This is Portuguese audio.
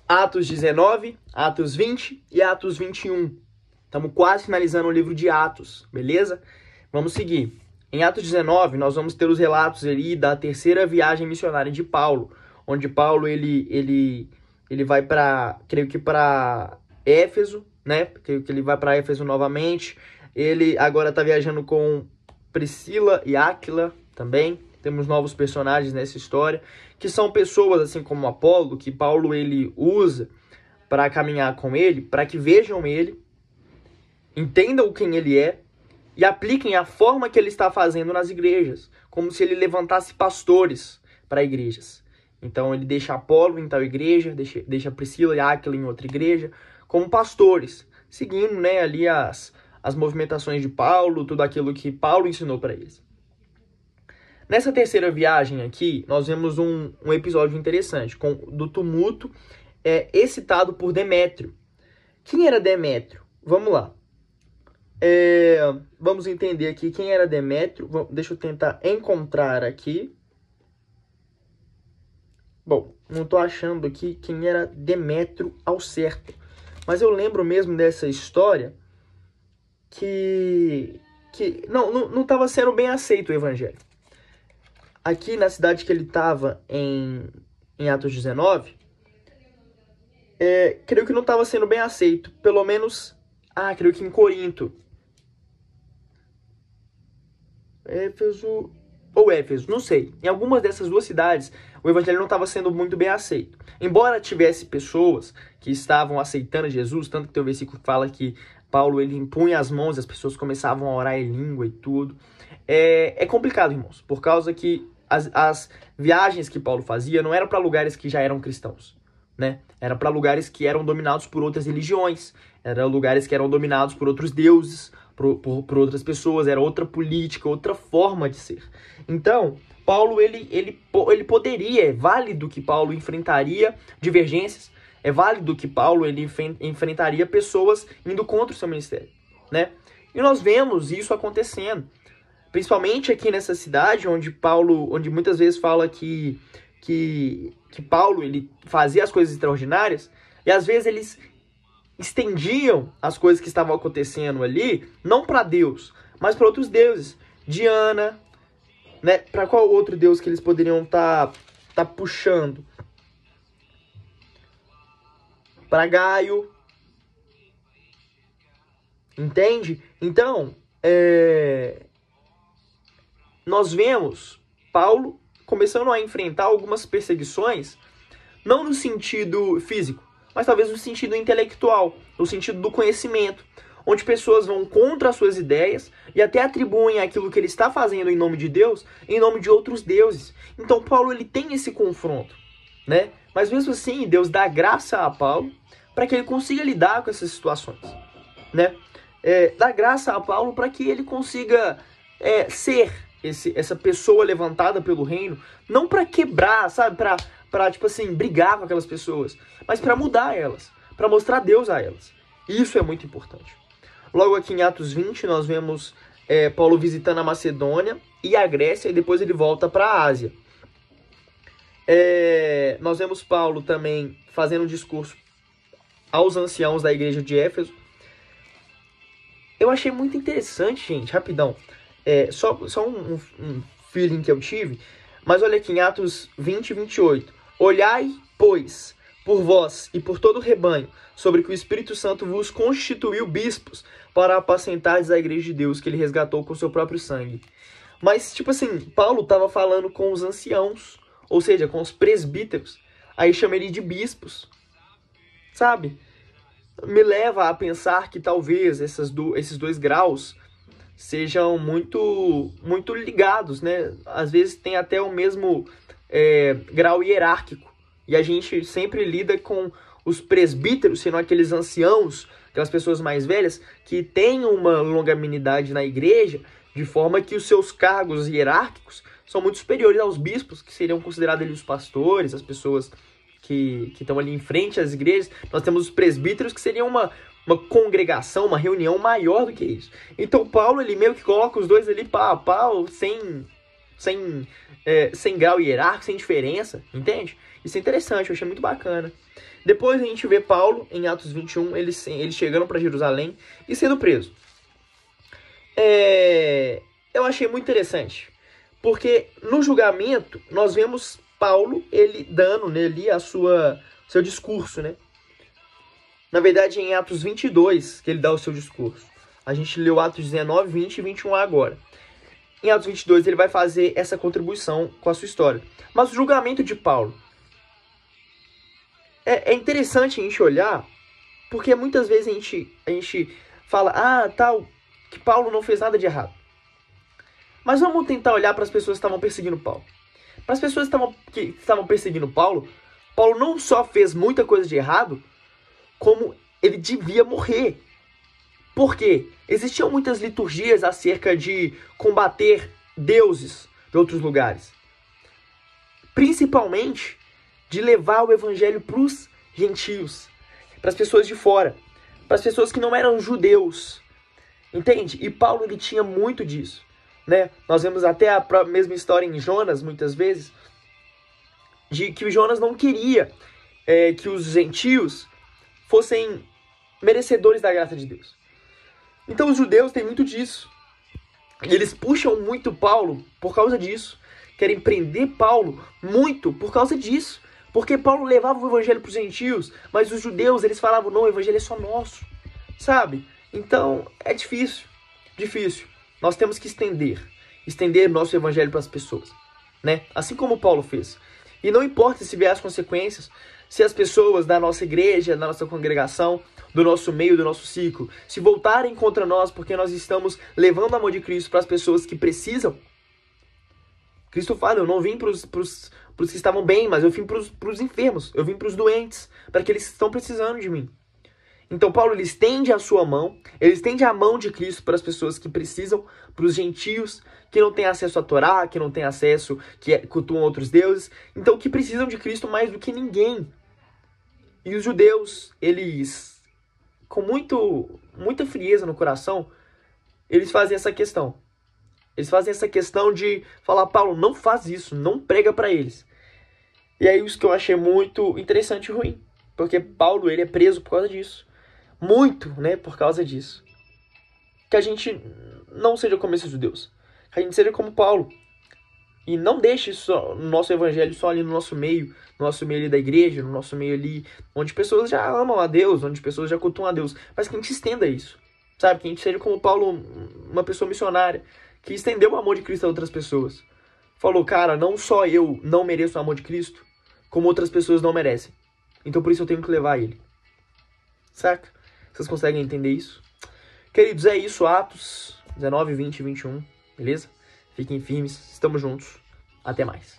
Atos 19, Atos 20 e Atos 21. Estamos quase finalizando o livro de Atos, beleza? Vamos seguir. Em Atos 19, nós vamos ter os relatos ali da terceira viagem missionária de Paulo, onde Paulo ele vai para, creio que para Éfeso, né? Creio que ele vai para Éfeso novamente. Ele agora está viajando com Priscila e Áquila também. Temos novos personagens nessa história, que são pessoas, assim como Apolo, que Paulo ele usa para caminhar com ele, para que vejam ele, entendam quem ele é e apliquem a forma que ele está fazendo nas igrejas, como se ele levantasse pastores para igrejas. Então ele deixa Apolo em tal igreja, deixa Priscila e Áquila em outra igreja, como pastores, seguindo, né, ali as movimentações de Paulo, tudo aquilo que Paulo ensinou para eles. Nessa terceira viagem aqui, nós vemos um episódio interessante, do tumulto excitado por Demétrio. Quem era Demétrio? Vamos lá. Vamos entender aqui quem era Demétrio. Deixa eu tentar encontrar aqui. Bom, não estou achando aqui quem era Demétrio ao certo. Mas eu lembro mesmo dessa história que não estava sendo bem aceito o evangelho. Aqui na cidade que ele estava, em Atos 19, creio que não estava sendo bem aceito. Pelo menos, creio que em Corinto. Éfeso, não sei. Em algumas dessas duas cidades, o evangelho não estava sendo muito bem aceito. Embora tivesse pessoas que estavam aceitando Jesus, tanto que tem um versículo que fala que Paulo ele impunha as mãos e as pessoas começavam a orar em língua e tudo. É complicado, irmãos, por causa que as viagens que Paulo fazia não eram para lugares que já eram cristãos, né? Era para lugares que eram dominados por outras religiões, eram lugares que eram dominados por outros deuses, por outras pessoas, era outra política, outra forma de ser. Então, Paulo, ele poderia, é válido que Paulo enfrentaria divergências, é válido que Paulo ele enfrentaria pessoas indo contra o seu ministério, né? E nós vemos isso acontecendo. Principalmente aqui nessa cidade, onde muitas vezes fala que Paulo ele fazia as coisas extraordinárias, e às vezes eles estendiam as coisas que estavam acontecendo ali, não para Deus, mas para outros deuses. Diana, né? Para qual outro deus que eles poderiam estar puxando? Para Gaio. Entende? Então, nós vemos Paulo começando a enfrentar algumas perseguições, não no sentido físico, mas talvez no sentido intelectual, no sentido do conhecimento, onde pessoas vão contra as suas ideias e até atribuem aquilo que ele está fazendo em nome de Deus, em nome de outros deuses. Então Paulo ele tem esse confronto, né? Mas mesmo assim, Deus dá graça a Paulo para que ele consiga lidar com essas situações, né? Dá graça a Paulo para que ele consiga ser essa pessoa levantada pelo reino, não para quebrar, sabe, para tipo assim, brigar com aquelas pessoas, mas para mudar elas, para mostrar Deus a elas. Isso é muito importante. Logo aqui em Atos 20, nós vemos Paulo visitando a Macedônia e a Grécia, e depois ele volta para a Ásia. Nós vemos Paulo também fazendo um discurso aos anciãos da igreja de Éfeso. Eu achei muito interessante, gente, rapidão. Só um feeling que eu tive, mas olha aqui em Atos 20 e 28. Olhai, pois, por vós e por todo o rebanho, sobre que o Espírito Santo vos constituiu bispos para apacentardes a igreja de Deus, que ele resgatou com seu próprio sangue. Mas, tipo assim, Paulo estava falando com os anciãos, ou seja, com os presbíteros. Aí chama ele de bispos, sabe? Me leva a pensar que talvez esses dois graus sejam muito ligados, né? Às vezes tem até o mesmo grau hierárquico. E a gente sempre lida com os presbíteros, sendo aqueles anciãos, aquelas pessoas mais velhas, que têm uma longanimidade na igreja, de forma que os seus cargos hierárquicos são muito superiores aos bispos, que seriam considerados ali os pastores, as pessoas que estão ali em frente às igrejas. Nós temos os presbíteros, que seriam uma congregação, uma reunião maior do que isso. Então Paulo, ele meio que coloca os dois ali pau a pau, sem sem grau hierárquico, sem diferença, entende? Isso é interessante, eu achei muito bacana. Depois a gente vê Paulo, em Atos 21, eles chegando para Jerusalém e sendo preso. Eu achei muito interessante, porque no julgamento nós vemos Paulo, ele dando ali seu discurso, né? Na verdade, em Atos 22 que ele dá o seu discurso. A gente leu Atos 19, 20 e 21 agora. Em Atos 22 ele vai fazer essa contribuição com a sua história. Mas o julgamento de Paulo é interessante a gente olhar, porque muitas vezes a gente fala, que Paulo não fez nada de errado. Mas vamos tentar olhar para as pessoas que estavam perseguindo Paulo. Para as pessoas que estavam perseguindo Paulo, Paulo não só fez muita coisa de errado, como ele devia morrer. Por quê? Existiam muitas liturgias acerca de combater deuses de outros lugares. Principalmente de levar o evangelho para os gentios, para as pessoas de fora, para as pessoas que não eram judeus. Entende? E Paulo ele tinha muito disso, né? Nós vemos até a mesma história em Jonas, muitas vezes, de que o Jonas não queria que os gentios fossem merecedores da graça de Deus. Então os judeus têm muito disso. E eles puxam muito Paulo por causa disso. Querem prender Paulo muito por causa disso. Porque Paulo levava o evangelho para os gentios, mas os judeus, eles falavam, não, o evangelho é só nosso. Sabe? Então, é difícil. Difícil. Nós temos que estender nosso evangelho para as pessoas, né? Assim como Paulo fez. E não importa se vier as consequências, se as pessoas da nossa igreja, da nossa congregação, do nosso meio, do nosso ciclo, se voltarem contra nós porque nós estamos levando o amor de Cristo para as pessoas que precisam. Cristo fala, eu não vim para os que estavam bem, mas eu vim para os enfermos, eu vim para os doentes, para aqueles que estão precisando de mim. Então Paulo ele estende a sua mão, ele estende a mão de Cristo para as pessoas que precisam, para os gentios, que não têm acesso à Torá, que não têm acesso, que cultuam outros deuses, então que precisam de Cristo mais do que ninguém. E os judeus, eles, com muita frieza no coração, eles fazem essa questão. Eles fazem essa questão de falar, Paulo, não faz isso, não prega para eles. E aí isso que eu achei muito interessante e ruim, porque Paulo ele é preso por causa disso. Muito, né, por causa disso. Que a gente não seja como esses judeus. Que a gente seja como Paulo. E não deixe o nosso evangelho só ali no nosso meio ali da igreja, no nosso meio ali, onde pessoas já amam a Deus, onde pessoas já cultuam a Deus. Mas que a gente estenda isso. Sabe, que a gente seja como Paulo, uma pessoa missionária, que estendeu o amor de Cristo a outras pessoas. Falou, cara, não só eu não mereço o amor de Cristo, como outras pessoas não merecem. Então por isso eu tenho que levar ele. Saca? Vocês conseguem entender isso? Queridos, é isso. Atos 19, 20 e 21. Beleza? Fiquem firmes. Estamos juntos. Até mais.